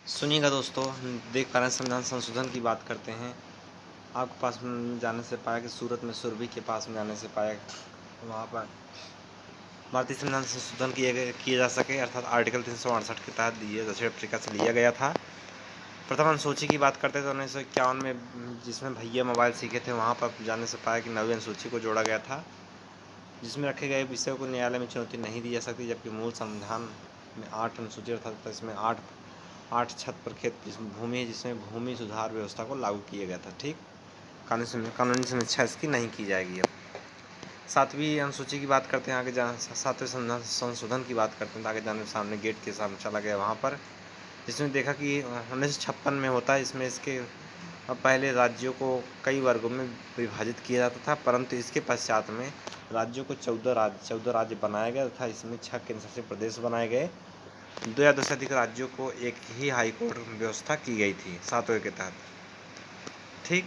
सुनिएगा दोस्तों, हम देख पा रहे हैं संविधान संशोधन की बात करते हैं। आपके पास में जाने से पाया कि सूरत में सुरभि के पास में जाने से पाया वहाँ पर भारतीय संविधान संशोधन किया जा सके, अर्थात आर्टिकल 368 के तहत ये दक्षिण अफ्रीका से लिया गया था। प्रथम अनुसूची की बात करते तो 1951 में जिसमें भैया मोबाइल सीखे थे, वहाँ पर जाने से पाया कि 9वीं अनुसूची को जोड़ा गया था, जिसमें रखे गए विषयों को न्यायालय में चुनौती नहीं दी जा सकती, जबकि मूल संविधान में 8 अनुसूची अर्थात इसमें आठ छत पर खेत भूमि है, जिसमें भूमि सुधार व्यवस्था को लागू किया गया था। ठीक, कानूनी समीक्षा इसकी नहीं की जाएगी। अब 7वीं अनुसूची की बात करते हैं, आगे 7वें संविधान संशोधन की बात करते हैं, तो आगे जाने सामने गेट के सामने चला गया वहाँ पर, जिसमें देखा कि 1956 में होता है। इसमें इसके पहले राज्यों को कई वर्गों में विभाजित किया जाता था, परंतु इसके पश्चात में राज्यों को 14 राज्य बनाया गया तथा इसमें 6 केंद्र शासित प्रदेश बनाए गए। 2 या 2 से अधिक राज्यों को एक ही हाईकोर्ट व्यवस्था की गई थी 7वें के तहत। ठीक,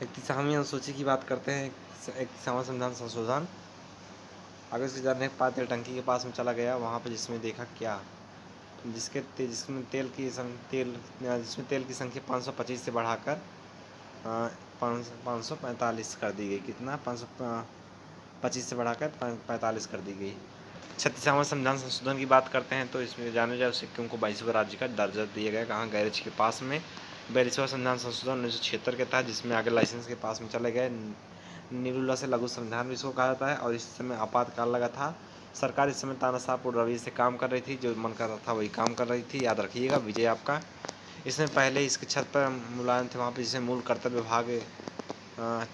31वीं अनुसूची की बात करते हैं, 31वां संविधान संशोधन। आगे से जाने के बाद टंकी के पास में चला गया वहाँ पर, जिसमें देखा क्या जिसमें तेल की संख्या 525 से बढ़ाकर 545 कर दी गई। कितना? 525 से बढ़ाकर 45 कर दी गई। 36वां संविधान संशोधन की बात करते हैं, तो इसमें जाने जाए सिक्किम को 22वें राज्य का दर्जा दिया गया। कहाँ? गैरेज के पास में। 42वां संविधान संशोधन 1976 के तहत, जिसमें आगे लाइसेंस के पास में चले गए। निरुला से लघु संविधान भी इसको कहा जाता है, और इस समय आपातकाल लगा था। सरकार इस समय तानाशाहपुर रवैये से काम कर रही थी, जो मन कर रहा था वही काम कर रही थी। याद रखिएगा, विजय आपका। इसमें पहले इसकी छत पर मुलायम थे, वहाँ पर जिसे मूल कर्तव्य विभाग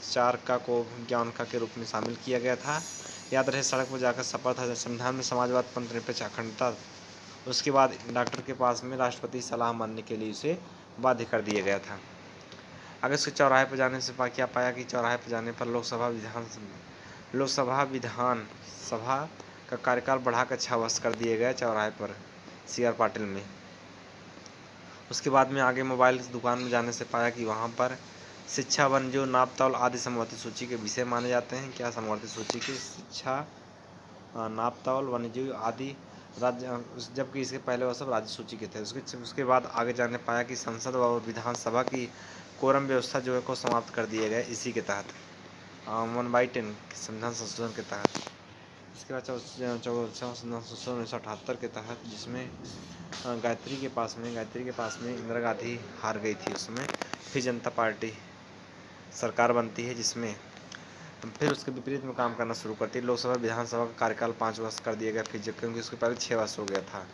4 का को ज्ञान का के रूप में शामिल किया गया था। याद रहे, सड़क पर जाकर शपथ है। संविधान में समाजवाद, पंथनिरपेक्ष, अखंडता। उसके बाद डॉक्टर के पास में राष्ट्रपति सलाह मानने के लिए उसे बाध्य कर दिया गया था। अगर उसके चौराहे पर जाने से क्या पाया कि चौराहे पर जाने पर लोकसभा विधान सभा का कार्यकाल बढ़ाकर 6 वर्ष कर दिए गए चौराहे पर CR पाटिल में। उसके बाद में आगे मोबाइल दुकान में जाने से पाया कि वहाँ पर शिक्षा, वन्य, नापतौल आदि समवर्ती सूची के विषय माने जाते हैं। क्या? समवर्ती सूची की शिक्षा, नापतौल, वन्यजीव आदि राज्य, जबकि इसके पहले वह सब राज्य सूची के थे। उसके बाद आगे जाने पाया कि संसद और विधानसभा की कोरम व्यवस्था जो है को समाप्त कर दिए गए इसी के तहत, 1/10 संविधान संशोधन के तहत। इसके बाद 14वां संविधान संशोधन 1978 के तहत, जिसमें गायत्री के पास में इंदिरा गांधी हार गई थी उसमें, फिर जनता पार्टी सरकार बनती है, जिसमें फिर उसके विपरीत में काम करना शुरू करती है। लोकसभा विधानसभा का कार्यकाल 5 वर्ष कर दिया गया, फिर क्योंकि उसके पहले 6 वर्ष हो गया था।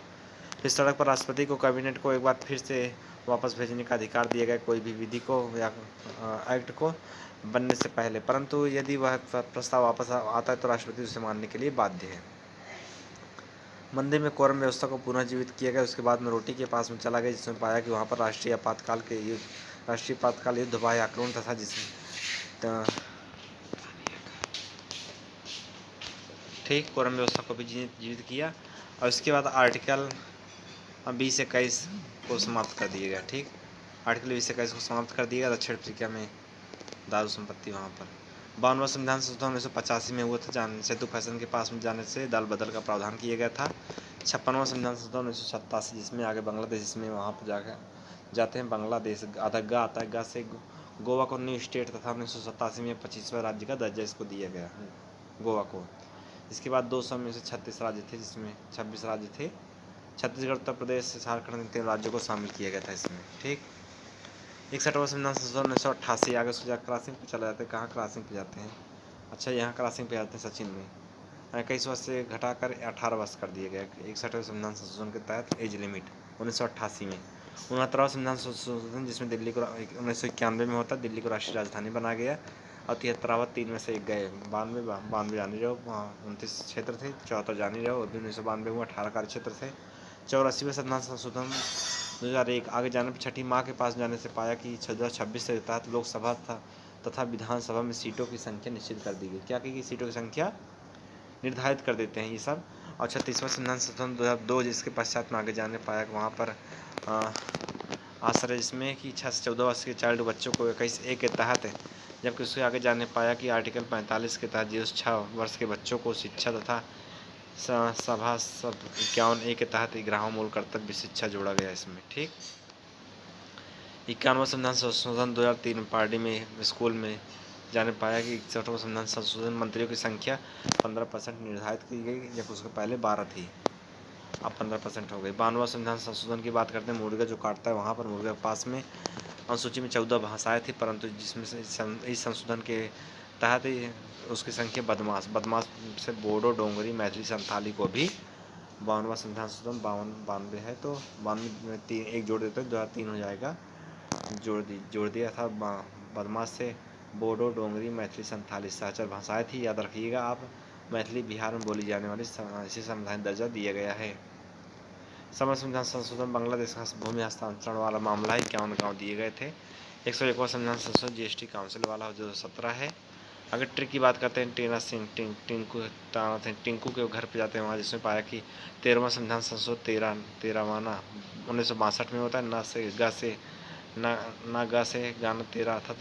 फिर सड़क पर राष्ट्रपति को कैबिनेट को एक बार फिर से वापस भेजने का अधिकार दिया गया, कोई भी विधि को या एक्ट को बनने से पहले, परंतु यदि वह प्रस्ताव वापस आता है तो राष्ट्रपति उसे मानने के लिए बाध्य है। मंदिर में कोरम व्यवस्था को पुनर्जीवित किया गया। उसके बाद में रोटी के पास में चला गया, जिसमें पाया कि वहाँ पर राष्ट्रीय आपातकाल युद्ध, बाह्य आक्रमण तथा जिसमें ठीक कोरम व्यवस्था को भी जीवित किया। और इसके बाद आर्टिकल 20-21 को समाप्त कर दिया गया। ठीक, आर्टिकल 20-21 को समाप्त कर दिया गया। दक्षिण अफ्रीका में दारू संपत्ति वहाँ पर। 52वां संविधान संशोधन 1985 में हुआ था, सेतु फैशन के पास में जाने से दल बदल का प्रावधान किया गया था। 56वां संविधान संशोधन 1987, जिसमें आगे बांग्लादेश, जिसमें वहाँ पर जाते हैं बांग्लादेश, आधा आता है गा से गोवा को न्यू स्टेट, तथा 1987 में 25वें राज्य का दर्जा इसको दिया गया गोवा को। इसके बाद 200 में से 36 राज्य थे, जिसमें 26 राज्य थे। छत्तीसगढ़, उत्तर प्रदेश, झारखंड, 3 राज्यों को शामिल किया गया था इसमें। ठीक, 61वां संविधान संशोधन 1988। आगे उसको क्रॉसिंग पे चला जाते हैं। कहाँ क्रॉसिंग पे जाते हैं? अच्छा, यहाँ क्रॉसिंग पे जाते हैं सचिन में। 21 वर्ष से घटाकर 18 वर्ष कर दिया गया 61वें संविधान संशोधन के तहत एज लिमिट 1988 में। 69वां संविधान संशोधन, जिसमें दिल्ली को 1991 में होता, दिल्ली को राष्ट्रीय राजधानी बनाया गया। और 73वां 3 में से एक गए, 92 जानी रहो, 29 क्षेत्र थे, 74 जानी रहो, 1992 में 18 कार्य क्षेत्र थे। 84वें संविधान संशोधन 2001। आगे जाने पर छठी माँ के पास जाने से पाया कि 2026 के तहत लोकसभा तथा विधानसभा में सीटों की संख्या निश्चित कर दी गई। क्या की सीटों की संख्या निर्धारित कर देते हैं ये सब। और 36वां संविधान संशोधन 2002, जिसके पश्चात में आगे जाने पाया कि वहाँ पर आश्रय, जिसमें कि 6 से 14 वर्ष के चाइल्ड बच्चों को 21A के तहत है, जबकि उसके आगे जाने पाया कि आर्टिकल 45 के तहत 6 वर्ष के बच्चों को शिक्षा तथा सभा सब 51A के तहत 11वां मूल कर्तव्य शिक्षा जोड़ा गया इसमें। ठीक, 91वां संविधान संशोधन 2003 में पार्टी में स्कूल में जाने पाया कि 61वां संविधान संशोधन मंत्रियों की संख्या 15% निर्धारित की गई, जब उसके पहले 12 थी, अब 15% हो गई। 92वां संविधान संशोधन की बात करते हैं, मुर्गा जो काटता है वहाँ पर मुर्गा के पास में अनुसूची में 14 भाषाएं थी, परंतु जिसमें से इस संशोधन के तहत उसकी संख्या बदमाश से बोडो, डोंगरी, मैथिली, संथाली को भी 52वां संविधान संशोधन 92 है, तो 92 में 3 एक जोड़ देते हैं, 2003 हो जाएगा, जोड़ दिया था। बदमाश से बोडो, डोंगरी, मैथिली, संथाली 4 भाषाएं थी, याद रखिएगा आप। मैथिली बिहार में बोली जाने वाली इसे संवैधानिक दर्जा दिया गया है। संविधान संशोधन बांग्लादेश का भूमि हस्तांतरण वाला मामला है, 51 गाँव दिए गए थे। 101वां संविधान संशोधन GST काउंसिल वाला जो 17 है। अगर ट्रिक की बात करते हैं, टीना सिंह टिंकू के घर पे जाते हैं वहाँ, जिसमें पाया कि 13वां संविधान संशोधन 13वाना 1962 में होता है। ना गा से गाना 13 था,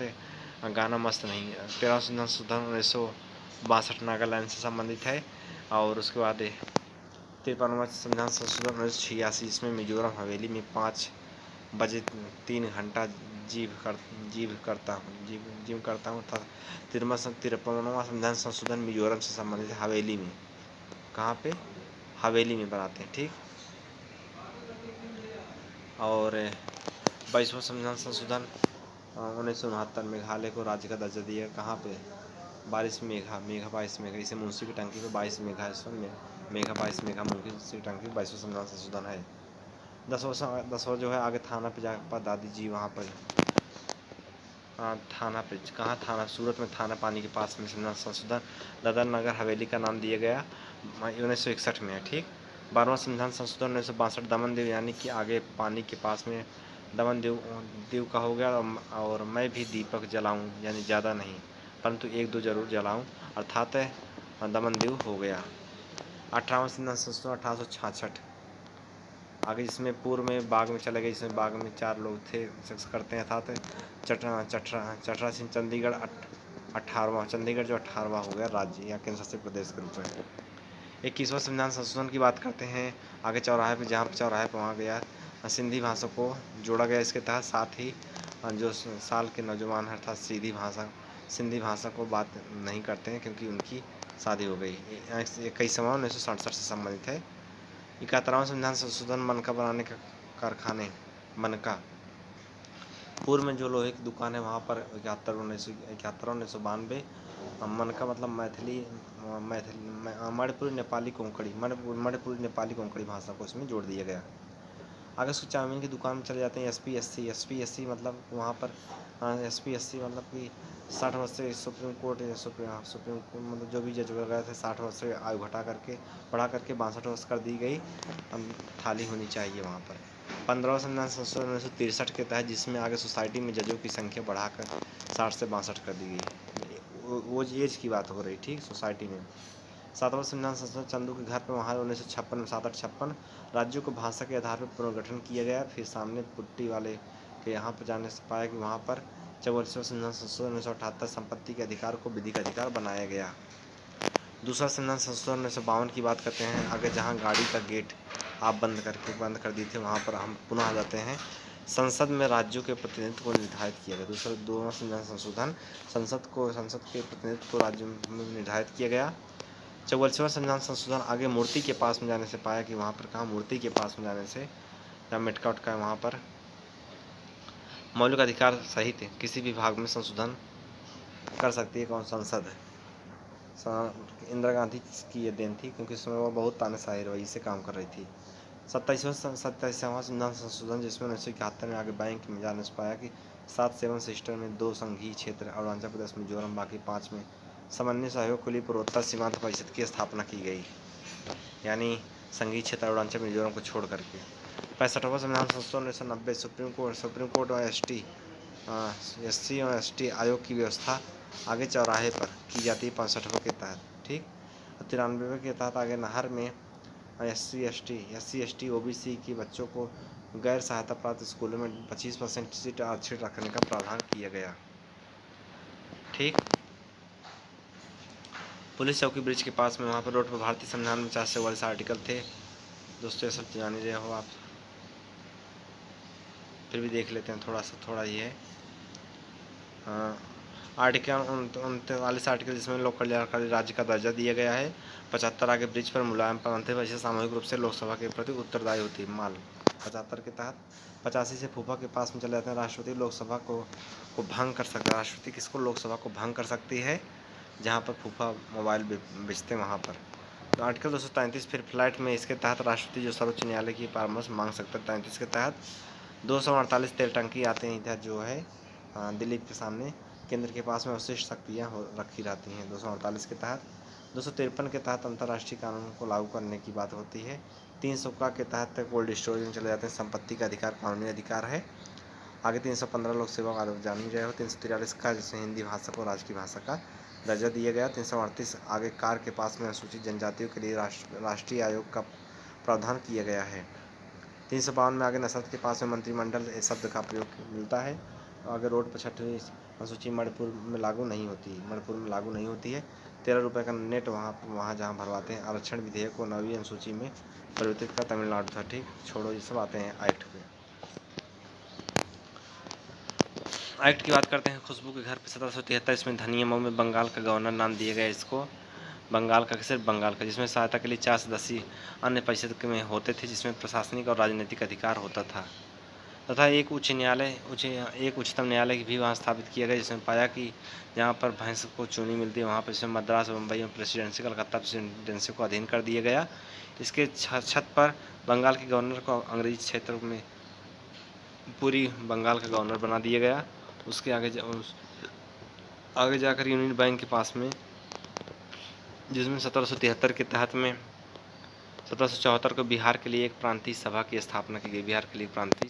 गाना मस्त नहीं है। 13वां संविधान संशोधन 1962 नागालैंड से संबंधित है। और उसके बाद 53वां संविधान संशोधन 1986, इसमें मिजोरम हवेली में 5 बजे 3 घंटा जिम करता हूँ। 53वां संविधान संशोधन मिजोरम से संबंधित हवेली में, कहाँ पे, हवेली में बनाते हैं। ठीक, और 22वां संविधान संशोधन 1969 मेघालय को राज्य का दर्जा दिया, कहाँ पे, 22 मेघा, इसे मुंशी की टंकी पे 22 मेघा, इसमें मेघा 22 मेघा मुंशी की टंकी 22वां संविधान संशोधन है। 10वां जो है आगे थाना पे जाकर दादी जी वहाँ पर, थाना पे, कहाँ थाना, सूरत में थाना पानी के पास में संविधान संशोधन दादर नगर हवेली का नाम दिया गया 1961 में है। ठीक, 12वां संविधान संशोधन 1962 दमन दीव, यानी कि आगे पानी के पास में दमन दीव का हो गया। और मैं भी दीपक जलाऊं, यानी ज़्यादा नहीं परंतु 1-2 जरूर जलाऊं, अर्थात दमन दीव हो गया। 18वां संविधान संशोधन 1866 आगे, जिसमें पूर्व में बाग में चले गए, जिसमें बाग में 4 लोग थे सेक्स करते हैं, अर्थात चटरा सिंह। चंडीगढ़ 18वां, चंडीगढ़ जो 18वां हो गया राज्य या केंद्र शासित प्रदेश के रूप में। 21वां संविधान संशोधन की बात करते हैं, आगे चौराहे पे, जहाँ चौराहे पे वहाँ गया सिंधी भाषा को जोड़ा गया इसके तहत। साथ ही जो साल के नौजवान है अर्थात सिंधी भाषा को बात नहीं करते हैं क्योंकि उनकी शादी हो गई। 21वां 1967 से संबंधित है। 71वां संविधान संशोधन मनका बनाने का कारखाने, मनका, पूर्व में जो लोहे की दुकान है वहाँ पर 1992 मनका मतलब मणिपुरी नेपाली कोंकणी भाषा को इसमें जोड़ दिया गया। आगे उसको चाउमीन की दुकान में चले जाते हैं। SPSC मतलब वहाँ पर SPSC मतलब कि 60 वर्ष से सुप्रीम कोर्ट मतलब जो भी जज वगैरह थे 60 वर्ष से आयु बढ़ा करके 62 वर्ष कर दी गई, थाली होनी चाहिए वहाँ पर। 15वां संविधान संशोधन 1963 के तहत, जिसमें आगे सोसाइटी में जजों की संख्या बढ़ाकर 60 से 62 कर दी गई, वो एज की बात हो रही। ठीक, सोसाइटी में। 7वां संविधान संशोधन चंदू के घर पर वहाँ 1956 में 7-8-56 राज्यों को भाषा के आधार पर पुनर्गठन किया गया। फिर सामने पुट्टी वाले के यहाँ पर जाने से पाया कि वहाँ पर 44वां संविधान संशोधन 1978 संपत्ति के अधिकार को विधिक अधिकार बनाया गया। दूसरा संविधान संशोधन 1952 की बात करते हैं। आगे जहाँ गाड़ी का गेट आप बंद कर दिए थे वहाँ पर हम पुनः आ जाते हैं। संसद में राज्यों के प्रतिनिधित्व को निर्धारित किया गया। दूसरा संविधान संशोधन संसद के प्रतिनिधित्व को राज्य में निर्धारित किया गया। 44वां संविधान संशोधन आगे मूर्ति के पास में जाने से पाया कि वहाँ पर कहाँ, मूर्ति के पास में जाने से जहाँ मेटका उटका है वहाँ पर मौलिक अधिकार सहित किसी भी भाग में संशोधन कर सकती है कौन, संसद। इंदिरा गांधी की ये देन थी क्योंकि उसमें वो बहुत तानाशाही रवैये से काम कर रही थी। 27वां संविधान संशोधन जिसमें 1971 में आगे बैंक में जाने से पाया कि 7-7 सिस्टर में 2 संघीय क्षेत्र अरुणाचल प्रदेश, मिजोरम, बाकी 5 में समन्वय सहयोग के लिए पूर्वोत्तर सीमांत परिषद की स्थापना की गई, यानी संघीय क्षेत्र अरुणाचल मिजोरम को छोड़ करके। 65वां संविधान संशोधन 1990 सुप्रीम कोर्ट और SC और ST आयोग की व्यवस्था आगे चौराहे पर की जाती है 65वें के तहत। ठीक, 93वें के तहत आगे नहर में SC ST OBC के बच्चों को गैर सहायता प्राप्त स्कूलों में 25% सीट आरक्षित रखने का प्रावधान किया गया। ठीक, पुलिस चौकी ब्रिज के पास में वहाँ पर रोड पर भारतीय संविधान में 444 आर्टिकल थे। दोस्तों ये सब जान ही रहे हो आप, फिर भी देख लेते हैं थोड़ा ये है। आर्टिकल 39 आर्टिकल जिसमें लोक कल्याणकारी राज्य का दर्जा दिया गया है। 75 आगे ब्रिज पर मुलायम पंथ वैसे सामूहिक रूप से लोकसभा के प्रति उत्तरदायी होती है माल। 75 के तहत 85 से फूफा के पास में चले जाते हैं। राष्ट्रपति लोकसभा को भंग कर सकता है। राष्ट्रपति किसको लोकसभा को भंग कर सकती है? जहाँ पर फूफा मोबाइल बेचते हैं वहाँ पर। तो आर्टिकल 233 फिर फ्लाइट में, इसके तहत राष्ट्रपति जो सर्वोच्च न्यायालय की परामर्श मांग सकता है। 33 के तहत 248 तेल टंकी आते हैं इधर जो है दिल्ली के सामने, केंद्र के पास में अवशिष्ट शक्तियाँ रखी रहती हैं। 248 के तहत 253 के तहत अंतर्राष्ट्रीय कानून को लागू करने की बात होती है। 300 के तहत कोल्ड स्टोरेज में चले जाते हैं। संपत्ति का अधिकार कानूनी अधिकार है। आगे 315 लोक सेवा का जान ही रहे हो। 343 का जिसमें हिंदी भाषा को राज्य की भाषा का दर्जा दिया गया। 338 आगे कार के पास में अनुसूचित जनजातियों के लिए राष्ट्रीय आयोग का प्रावधान किया गया है। 352 में आगे नसरत के पास में मंत्रिमंडल इस शब्द का प्रयोग मिलता है। आगे रोड पर 6वीं अनुसूची मणिपुर में लागू नहीं होती है। 13 रुपये का नेट वहाँ जहाँ भरवाते हैं। आरक्षण विधेयक को 9वीं अनुसूची में परिवर्तित का तमिलनाडु था। ठीक, छोड़ो ये सब, आते हैं एक्ट पे। एक्ट की बात करते हैं। खुशबू के घर पे 1773 इसमें धनियमों में बंगाल का गवर्नर नाम दिया गया इसको। बंगाल का, सिर्फ बंगाल का, जिसमें सहायता के लिए 4 सदस्य अन्य परिषद में होते थे, जिसमें प्रशासनिक और राजनीतिक अधिकार होता था। तथा एक उच्चतम न्यायालय भी वहाँ स्थापित किया गया, जिसमें पाया कि जहाँ पर भैंस को चूनी मिलती है वहाँ पर, इसमें मद्रास, मुंबई में प्रेसिडेंसी, कलकत्ता प्रेसिडेंसी को अधीन कर दिया गया। इसके छत पर बंगाल के गवर्नर को अंग्रेजी क्षेत्र में पूरी बंगाल का गवर्नर बना दिया गया। उसके आगे जाकर यूनियन बैंक के पास में, जिसमें 1773 के तहत में 1774 को बिहार के लिए एक प्रांतीय सभा की स्थापना की गई। बिहार के लिए प्रांतीय